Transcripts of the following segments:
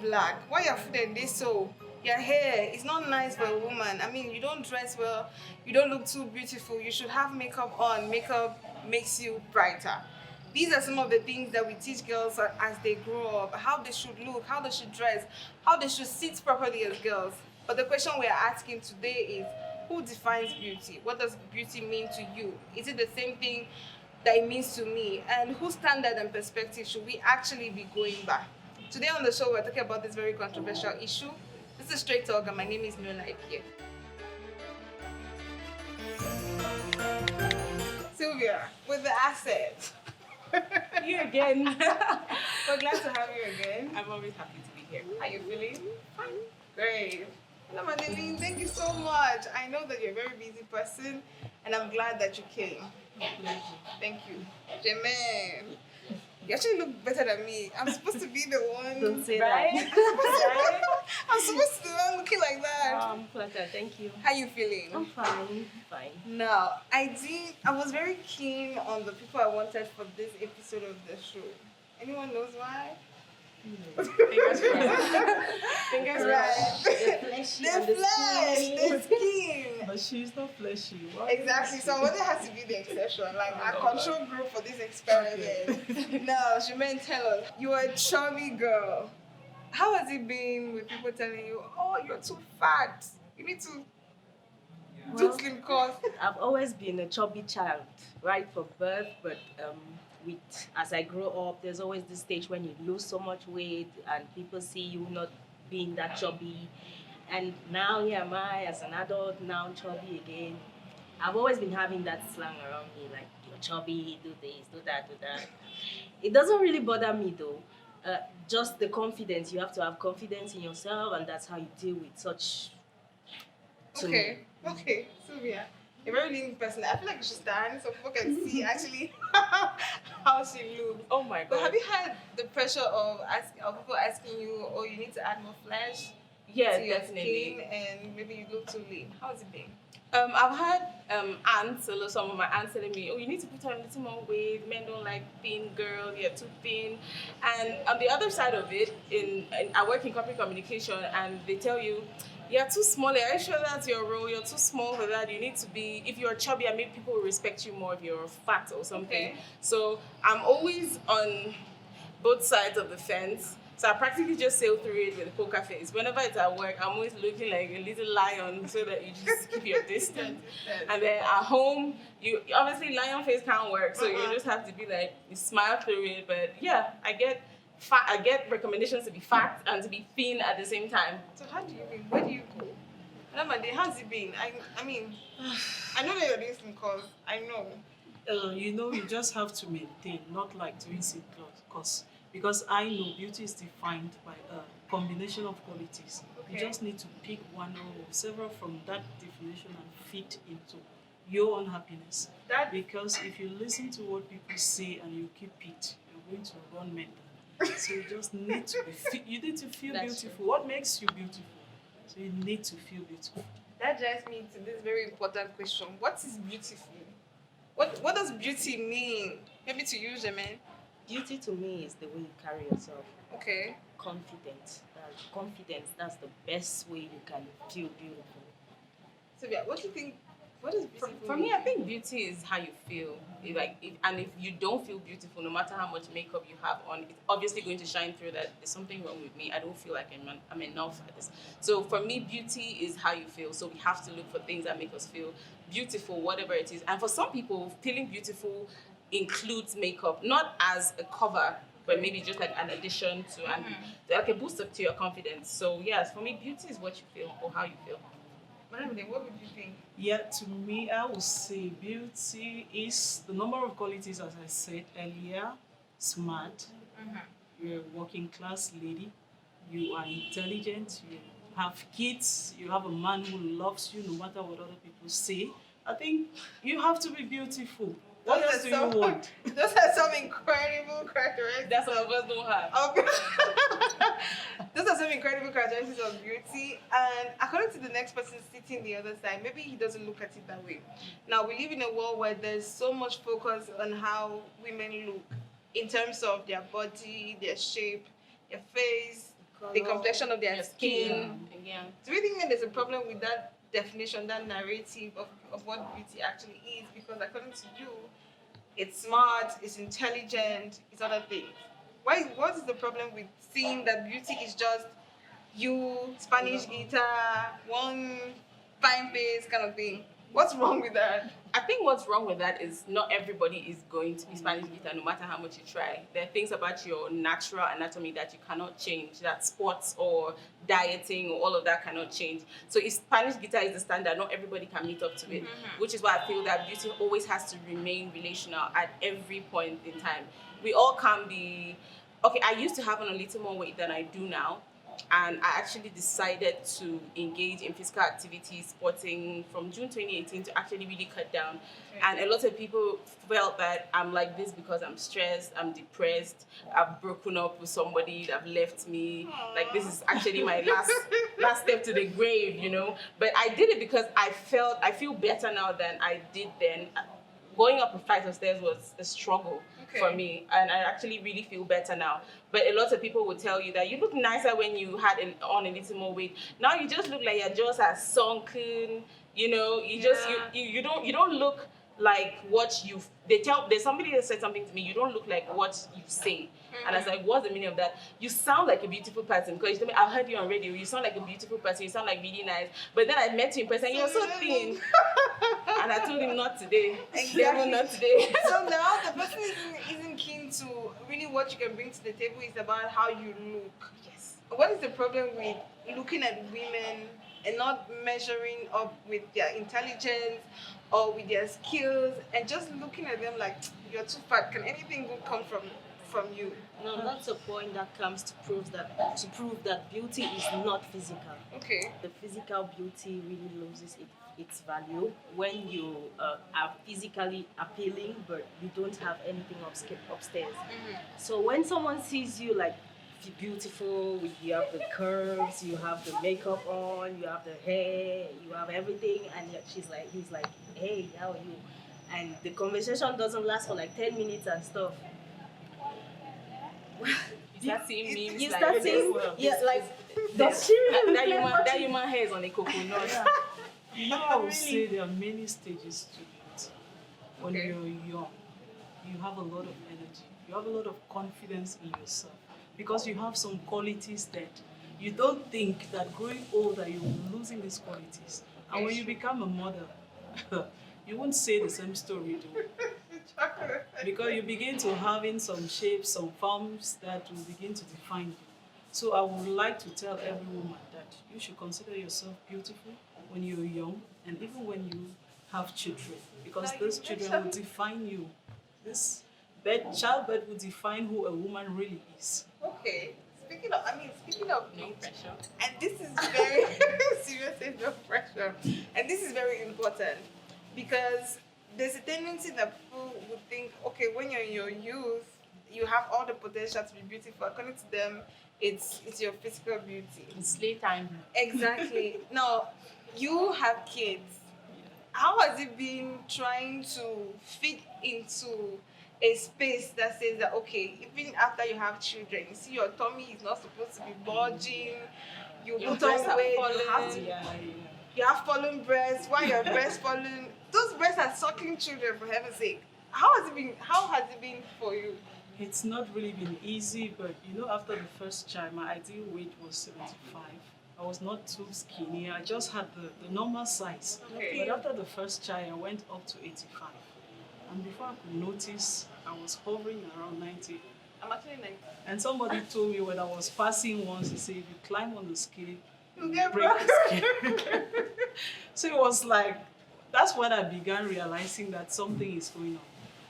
black. Why your food and this so? Your hair is not nice for a woman. I mean, you don't dress well. You don't look too beautiful. You should have makeup on. Makeup makes you brighter. These are some of the things that we teach girls as they grow up, how they should look, how they should dress, how they should sit properly as girls. But the question we are asking today is, who defines beauty? What does beauty mean to you? Is it the same thing that it means to me? And whose standard and perspective should we actually be going by? Today on the show, we're talking about this very controversial issue. This is Straight Talk, and my name is Nola Ipie. Sylvia, with the asset. You again. We're glad to have you again. I'm always happy to be here. How are you feeling? Fine. Great. Hello, Madeline. Thank you so much. I know that you're a very busy person, and I'm glad that you came. Thank you. Jermaine, you actually look better than me. I'm supposed to be the one. Don't say right? that. I'm supposed to be the one looking like that. Pleasure. Thank you. How you feeling? I'm fine. Fine. Now, I was very keen on the people I wanted for this episode of the show. Anyone knows why? Fingers crossed. Fingers right. The flesh. The skin. But she's not fleshy. Why Exactly. So I wanted her to be the exception, like our control group for this experiment. Now, Jermaine, tell us, you're a chubby girl. How has it been with people telling you, oh, you're too fat? You need to do slim course. I've always been a chubby child, right from birth, but as I grow up, there's always this stage when you lose so much weight and people see you not being that chubby. And now here am I as an adult, now chubby again. I've always been having that slang around me, like, you're chubby, do this, do that, do that. It doesn't really bother me though. Just the confidence. You have to have confidence in yourself, and that's how you deal with such. Okay, Sylvia. A very lean person. I feel like you should stand so people can see actually how she looks. Oh my god. But have you had the pressure of people asking you, oh, you need to add more flesh Yeah, to your definitely. skin, and maybe you look too lean? How's it been? I've had aunts, some of my aunts telling me, oh, you need to put on a little more weight. Men don't like thin girl, you're too thin. And on the other side of it, I work in corporate communication, and they tell you, you're too small. Are you sure that's your role? You're too small for that. You need to be, if you're chubby, I mean, people will respect you more if you're fat or something. Okay. So I'm always on both sides of the fence. So I practically just sail through it with a poker face. Whenever it's at work, I'm always looking like a little lion so that you just keep your distance. And then at home, you obviously lion face can't work, so you just have to be like, you smile through it. But yeah, I get recommendations to be fat and to be thin at the same time. So how do you mean? Where do you go? How's it been? I mean, I know that you're doing some calls. I know. you just have to maintain, not like doing sit course. Because I know beauty is defined by a combination of qualities. Okay. You just need to pick one or several from that definition and fit into your own happiness. Because if you listen to what people say and you keep it, you're going to run mental. So you just need to you need to feel That's beautiful. What makes you beautiful? So you need to feel beautiful. That drives me to this very important question. What is beautiful? What does beauty mean? Maybe to you, Jermaine. Beauty to me is the way you carry yourself. Okay. Confidence. That's the best way you can feel beautiful. Sylvia, what do you think? What is beautiful? For me, I think beauty is how you feel. If you don't feel beautiful, no matter how much makeup you have on, it's obviously going to shine through that there's something wrong with me. I don't feel like I'm enough at this. So for me, beauty is how you feel. So we have to look for things that make us feel beautiful, whatever it is. And for some people, feeling beautiful includes makeup, not as a cover, but maybe just like an addition to, and like a boost up to your confidence. So yes, for me, beauty is what you feel or how you feel. Madam, what would you think? Yeah, to me, I would say beauty is the number of qualities, as I said earlier. Smart, you're a working class lady, you are intelligent, you have kids, you have a man who loves you no matter what other people say. I think you have to be beautiful. What else do you want? Those are some incredible characteristics. That's what most don't have. Those are some incredible characteristics of beauty. And according to the next person sitting the other side, maybe he doesn't look at it that way. Now, we live in a world where there's so much focus on how women look in terms of their body, their shape, their face, the complexion of their Your skin. Yeah. Do you think that there's a problem with that definition, that narrative of what beauty actually is? Because according to you, it's smart, it's intelligent, it's other things. What is the problem with seeing that beauty is just you, Spanish eater, one fine face kind of thing? What's wrong with that? I think what's wrong with that is not everybody is going to be Spanish guitar no matter how much you try. There are things about your natural anatomy that you cannot change, that sports or dieting or all of that cannot change. So if Spanish guitar is the standard, not everybody can meet up to it, which is why I feel that beauty always has to remain relational at every point in time. We all can be, okay, I used to have on a little more weight than I do now. And I actually decided to engage in physical activity, sporting from June 2018 to actually really cut down. And a lot of people felt that I'm like this because I'm stressed, I'm depressed, I've broken up with somebody that left me. Like this is actually my last step to the grave, you know. But I did it because I feel better now than I did then. Going up a flight of stairs was a struggle for me, and I actually really feel better now. But a lot of people will tell you that you look nicer when you had on a little more weight. Now you just look like your jaws are sunken. You know, you just you don't look like what there's somebody that said something to me. You don't look like what you say. And I was like, what's the meaning of that? You sound like a beautiful person, because you told me, I've heard you on radio, you sound like a beautiful person, you sound like really nice. But then I met you in person, you're so thin. And I told him, not today. Exactly. Not today. So now the person isn't keen to really what you can bring to the table, is about how you look. Yes. What is the problem with looking at women and not measuring up with their intelligence or with their skills, and just looking at them like, you're too fat, can anything good come from you? No, that's a point that comes to prove that beauty is not physical. Okay. The physical beauty really loses its value when you are physically appealing, but you don't have anything upstairs. So when someone sees you like beautiful, you have the curves, you have the makeup on, you have the hair, you have everything, and yet he's like, hey, how are you? And the conversation doesn't last for like 10 minutes and stuff. You start seeing memes You like start seeing, like, does she really that reflect what that you- human hair is on a coconut. You know, I would say there are many stages to beauty. When Okay. you're young, you have a lot of energy. You have a lot of confidence in yourself, because you have some qualities that you don't think that growing older you're losing these qualities. And when you become a mother, you won't say the same story though. Because you begin to having some shapes, some forms that will begin to define you. So I would like to tell every woman that you should consider yourself beautiful when you're young, and even when you have children, because those children will define you. This childbirth will define who a woman really is. Okay. Speaking of No pressure. and this is very serious, no pressure. And this is very important, because there's a tendency that people would think, okay, when you're in your youth, you have all the potential to be beautiful. According to them, it's your physical beauty. It's playtime. Exactly. Now, you have kids. How has it been trying to fit into a space that says that, okay, even after you have children, you see your tummy is not supposed to be bulging, you Your put breasts on are weight, falling. you have fallen breasts. Why your breasts fallen? Those breasts are sucking children, for heaven's sake. How has it been for you? It's not really been easy, but you know, after the first child, my ideal weight was 75. I was not too skinny. I just had the normal size. Okay. But after the first child, I went up to 85. And before I could notice, I was hovering around 90. I'm actually like, And somebody told me when I was passing once, he said, if you climb on the scale, you get break broke. the scale. So it was like, that's when I began realizing that something is going on.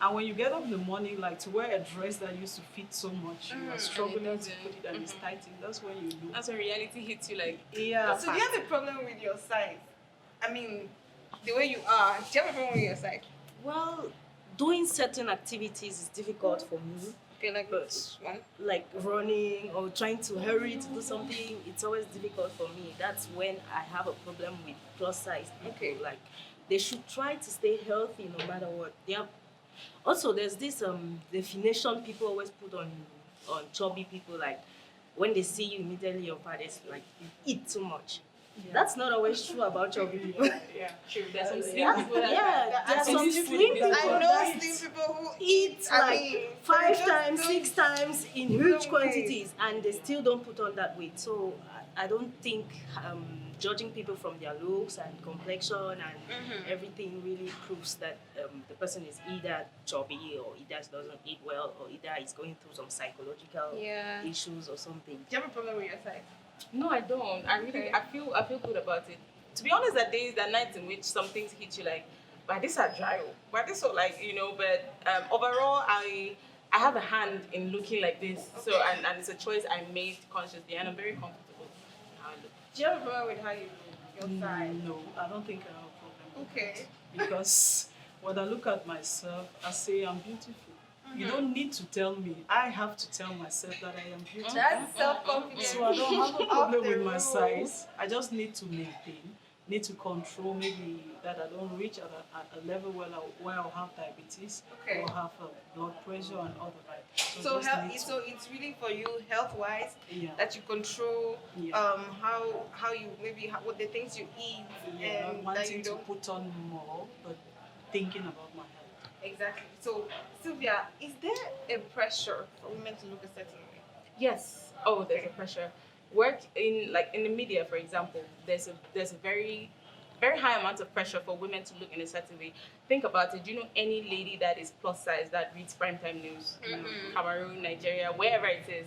And when you get up in the morning, like to wear a dress that used to fit so much, you are struggling to doesn't. put it and it's tightened. That's when you know. That's when reality hits you like, Yeah. So do you have a problem with your size? I mean, the way you are. Do you have a problem with your size? Well, doing certain activities is difficult for me, Okay, like this one. like running or trying to hurry to do something. It's always difficult for me. That's when I have a problem with plus size people. Okay. Like, they should try to stay healthy no matter what. Also, there's this definition people always put on chubby people, like when they see you immediately, your body is like you eat too much. That's not always true about chubby people. Yeah. True. There's some slim Yeah, people that there are some some slim slim people people I know that slim people who eat I like mean, 5 they just times, don't- 6 times in huge don't quantities, and they still don't put on that weight. So I don't think judging people from their looks and complexion and everything really proves that the person is either chubby or either doesn't eat well or either is going through some psychological Yeah. issues or something. Do you have a problem with your size? No, I don't. I really, Okay. I feel good about it. To be honest, there are days, there are nights in which some things hit you like, but this are dry, but this are like, you know. But overall, I have a hand in looking like this. So and it's a choice I made consciously, and I'm very comfortable in how I look. Do you have a problem with how you look? Your size? No, I don't think I have a problem. with Okay. it. Because when I look at myself, I say I'm beautiful. You don't need to tell me. I have to tell myself that I am beautiful. That's self-confidence. So I don't have a Off problem the with my roof. size. I just need to maintain, need to control maybe that I don't reach at a level where I'll have diabetes Okay. or have blood pressure and all of that. So just need to- so it's really for you health-wise yeah. that you control Yeah. how you maybe what the things you eat Yeah, and not that you wanting to don't put on more, but thinking about my health. exactly. So Sylvia, is there a pressure for women to look a certain way? Yes. Oh, there's a pressure. Work in the media, for example. There's a very high amount of pressure for women to look in a certain way. Think about it. Do you know any lady that is plus size that reads primetime news? Cameroon, Nigeria, wherever it is.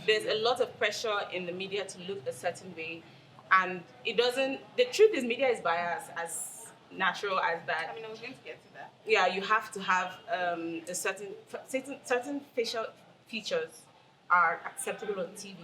There's a lot of pressure in the media to look a certain way, and it doesn't. The truth is, media is biased, as natural as that. I mean, I was going to get to that. Yeah, you have to have a certain facial features are acceptable on TV.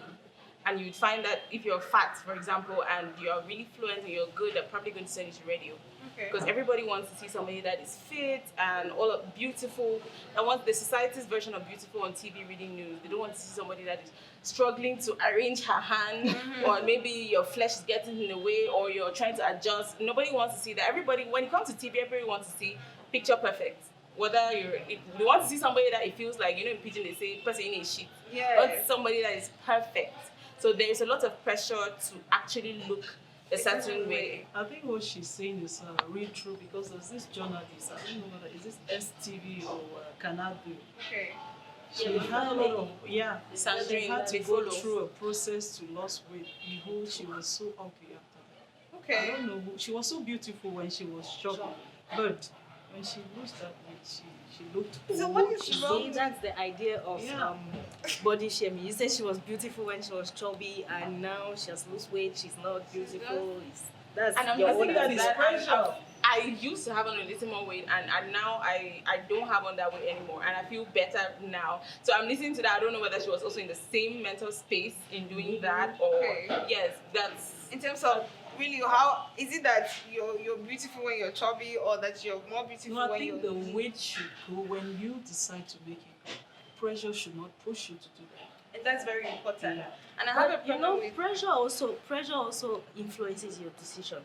And you'd find that if you're fat, for example, and you're really fluent and you're good, they're probably going to send you to radio. Okay. Because everybody wants to see somebody that is fit and all of beautiful. And wants the society's version of beautiful on TV reading news. They don't want to see somebody that is struggling to arrange her hand, or maybe your flesh is getting in the way, or you're trying to adjust. Nobody wants to see that. Everybody, when it comes to TV, everybody wants to see picture perfect. Whether you want to see somebody that it feels like, you know, in pidgin they say person in a shit. Yeah. Not somebody that is perfect. So there is a lot of pressure to actually look a certain way. I think what she's saying is real true, because there's this journalist, I don't know whether is this STV or Canal D. Okay. She had a lot of she Sandrine, had to they go follow. through a process to lose weight. Behold, she was so ugly after that. I Okay. don't know she was so beautiful when she was chubby, but when she lost that weight, she looked old. So what is she wrong See, looked, that's the idea of Yeah. body shaming. You said she was beautiful when she was chubby, and now she has lost weight. She's not beautiful. That's And I'm your not own saying that is that pressure. I used to have on a little more weight, and now I don't have on that weight anymore, and I feel better now. So I'm listening to that. I don't know whether she was also in the same mental space in doing that, or Okay. yes, that's In terms of really, how is it that you're beautiful when you're chubby, or that you're more beautiful no, I when think you're the weight should go when you decide to make it. Pressure should not push you to do that. And that's very important. Yeah. And I have a But you problem know, with pressure also influences your decision.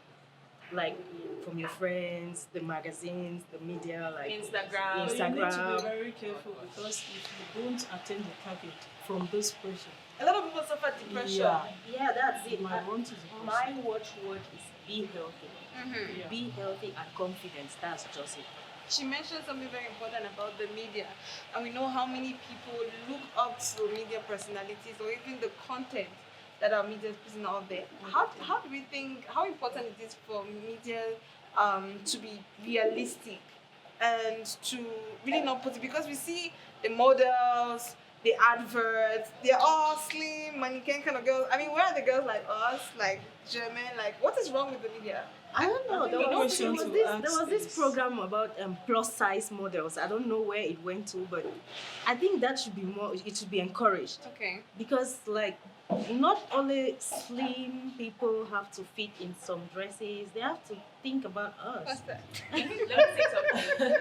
Like from your friends, the magazines, the media, like Instagram. So you need to Instagram. be very careful, because if you don't attain the target from this pressure, a lot of people suffer depression. yeah, that's you it. might run to the My watchword is be healthy. Mhm. Yeah. Be healthy and confident. That's just it. She mentioned something very important about the media, and we know how many people look up to media personalities, or even the content that our media is putting out there. How do we think, how important it is for media to be realistic and to really not put it, because we see the models, the adverts, they're all slim, mannequin kind of girls. I mean, where are the girls like us, like German? Like, what is wrong with the media? I don't know. I think the question to There ask was this is- program about plus size models. I don't know where it went to, but I think that should be more. It should be encouraged, Okay. because like not only slim people have to fit in some dresses. They have to think about us. What's that? Let me say something.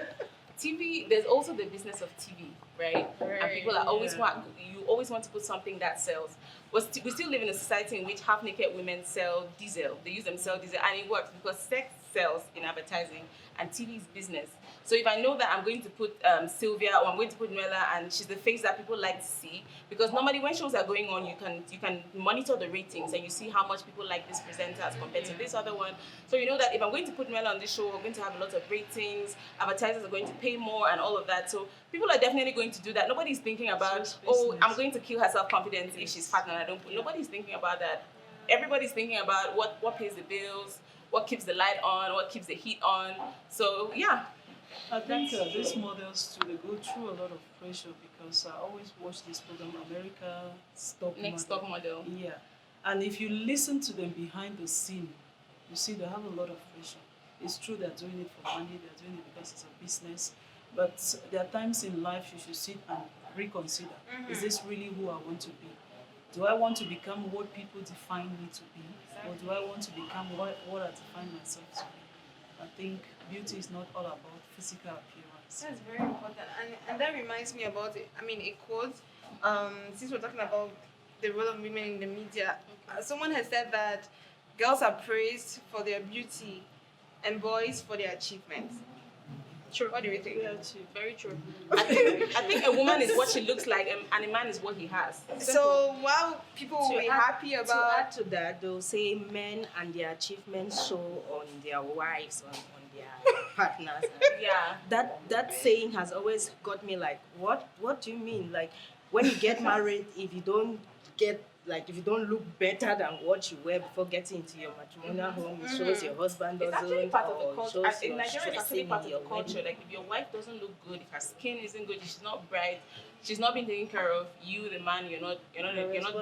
TV, there's also the business of TV, right? And people are always you always want to put something that sells. We still live in a society in which half-naked women sell diesel. They use them to sell diesel, and it works because sex sells in advertising, and TV is business. So if I know that I'm going to put Sylvia or I'm going to put Nuella and she's the face that people like to see, because normally when shows are going on, you can monitor the ratings and you see how much people like this presenter as compared to this other one. So you know that if I'm going to put Nuella on this show, we're going to have a lot of ratings, advertisers are going to pay more and all of that. So people are definitely going to do that. Nobody's thinking about, oh, I'm going to kill her self-confidence if she's fat and I don't put. Nobody's thinking about that. Everybody's thinking about what pays the bills, what keeps the light on, what keeps the heat on. So yeah. I think these models too, they go through a lot of pressure because I always watch this program, America's Top Next Model. top model. Yeah, and if you listen to them behind the scene, you see they have a lot of pressure. It's true they're doing it for money, they're doing it because it's a business, but there are times in life you should sit and reconsider. Is this really who I want to be? Do I want to become what people define me to be? Or do I want to become what I define myself to be? I think beauty is not all about physical appearance. That's very important, and that reminds me about it. I mean, a quote. Since we're talking about the role of women in the media, someone has said that girls are praised for their beauty, and boys for their achievements. True. What do you think? Very true. I think a woman is what she looks like, and a man is what he has. So while people will be happy To about add to that, they'll say men and their achievements show on their wives, on their partners. Yeah. That saying has always got me like, what do you mean? Like, when you get married, if you don't look better than what you were before getting into your matrimonial home, it shows your husband It's doesn't, actually part of the or culture. shows In you're Nigeria, it's actually stressing part in of your the culture. wedding. Like, if your wife doesn't look good, if her skin isn't good, if she's not bright, she's not being taken care of. You, the man, you're not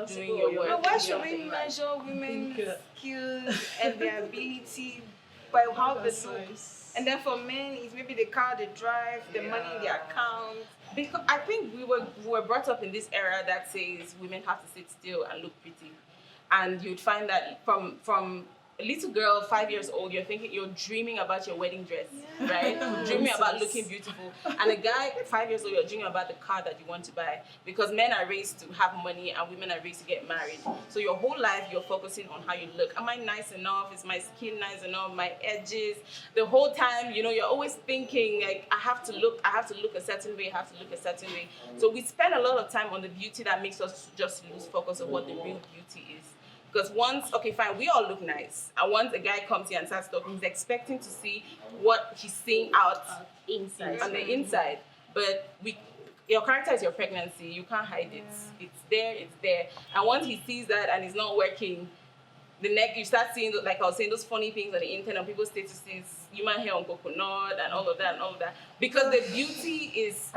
doing your work. But why should Something we like- measure women's think, skills and their ability by how they That's look? nice. And then for men, it's maybe the car they drive, the money in their account. Because I think we were brought up in this era that says women have to sit still and look pretty, and you'd find that from a little girl, 5 years old, you're dreaming about your wedding dress, right? Dreaming about looking beautiful. And a guy, 5 years old, you're dreaming about the car that you want to buy. Because men are raised to have money and women are raised to get married. So your whole life, you're focusing on how you look. Am I nice enough? Is my skin nice enough? My edges? The whole time, you're always thinking, like, I have to look a certain way, I have to look a certain way. So we spend a lot of time on the beauty that makes us just lose focus of what the real beauty is. Because okay, fine, we all look nice. And once a guy comes here and starts talking, he's expecting to see what he's seeing out inside. on the inside. But your character is your pregnancy. You can't hide it. It's there. And once he sees that and it's not working, you start seeing, like I was saying, those funny things on the internet, people's statuses, human hair on coconut and all of that. Because the beauty is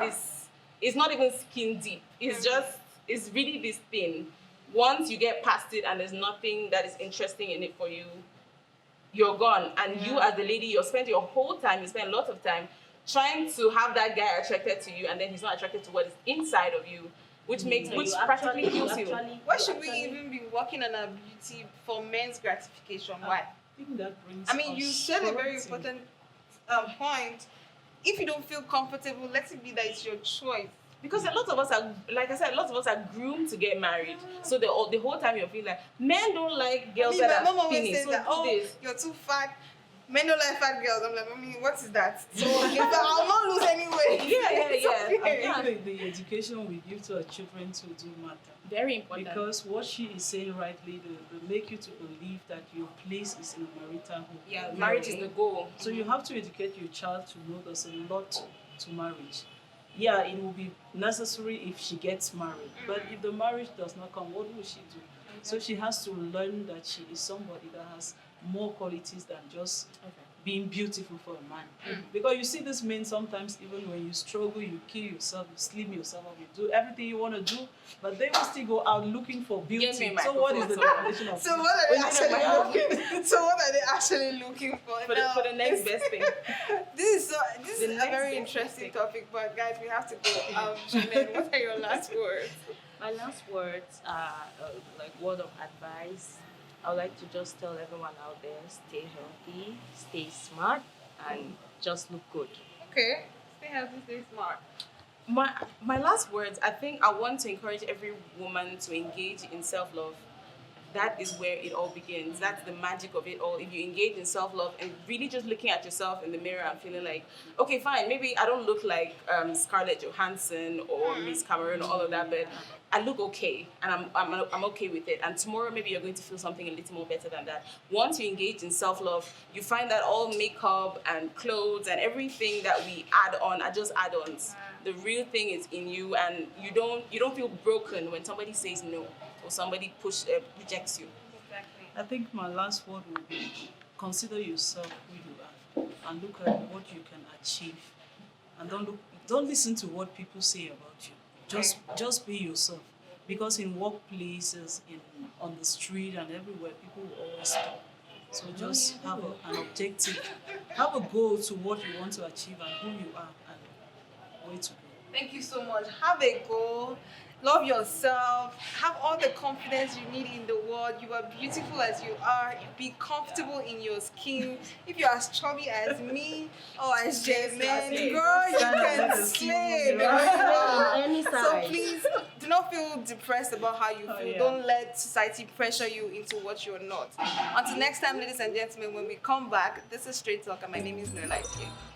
not even skin deep. It's really this thin. Once you get past it and there's nothing that is interesting in it for you, you're gone. And you as the lady, you spend a lot of time trying to have that guy attracted to you, and then he's not attracted to what is inside of you, which practically kills you. Why should we even be working on our beauty for men's gratification? Why? I think that brings I mean, you us said a very shorting. important point. If you don't feel comfortable, let it be that it's your choice. Because a lot of us are, like I said, groomed to get married. So the whole time you're feeling like, men don't like girls My that mom are always skinny. says So that, do this. you're too fat. Men don't like fat girls. I'm like, Mommy, what is that? So I'll not lose anyway. Yeah. I think the education we give to our children to do matter. Very important. Because what she is saying rightly, they make you to believe that your place is in a marital home. Yeah, marriage is the goal. So you have to educate your child to know there's a lot to marriage. Yeah, it will be necessary if she gets married. But if the marriage does not come, what will she do? So she has to learn that she is somebody that has more qualities than just being beautiful for a man. Because you see these men sometimes, even when you struggle, you kill yourself, you slim yourself up, you do everything you want to do, but they will still go out looking for beauty. Give me my So what is the definition of So beauty? what are they actually looking? So what are they actually looking for? For the next best thing. This is The a next very best interesting thing. topic, but guys, we have to go. Janelle, what are your last words? My last words are like word of advice. I would like to just tell everyone out there, stay healthy, stay smart, and just look good. Okay, stay healthy, stay smart. My last words, I think I want to encourage every woman to engage in self-love. that is where it all begins. That's the magic of it all. If you engage in self-love and really just looking at yourself in the mirror and feeling like, okay, fine, maybe I don't look like Scarlett Johansson or Miss Cameron or all of that, but I look okay, and I'm okay with it. And tomorrow maybe you're going to feel something a little more better than that. Once you engage in self-love, you find that all makeup and clothes and everything that we add on are just add-ons. The real thing is in you, and you don't feel broken when somebody says no or somebody rejects you. Exactly. I think my last word would be consider yourself who you are and look at what you can achieve, and don't listen to what people say about you. Just be yourself, because in workplaces, on the street and everywhere, people will always talk. So just have an objective, have a goal to what you want to achieve and who you are and where to go. Thank you so much. Have a goal. Love yourself. Have all the confidence you need in the world. You are beautiful as you are. Be comfortable in your skin. If you are as chubby as me or as Jermaine, girl, you can slay. Any So size. please do not feel depressed about how you feel. Yeah. Don't let society pressure you into what you're not. Until next time, ladies and gentlemen, when we come back, this is Straight Talk, and my name is Nola Ike.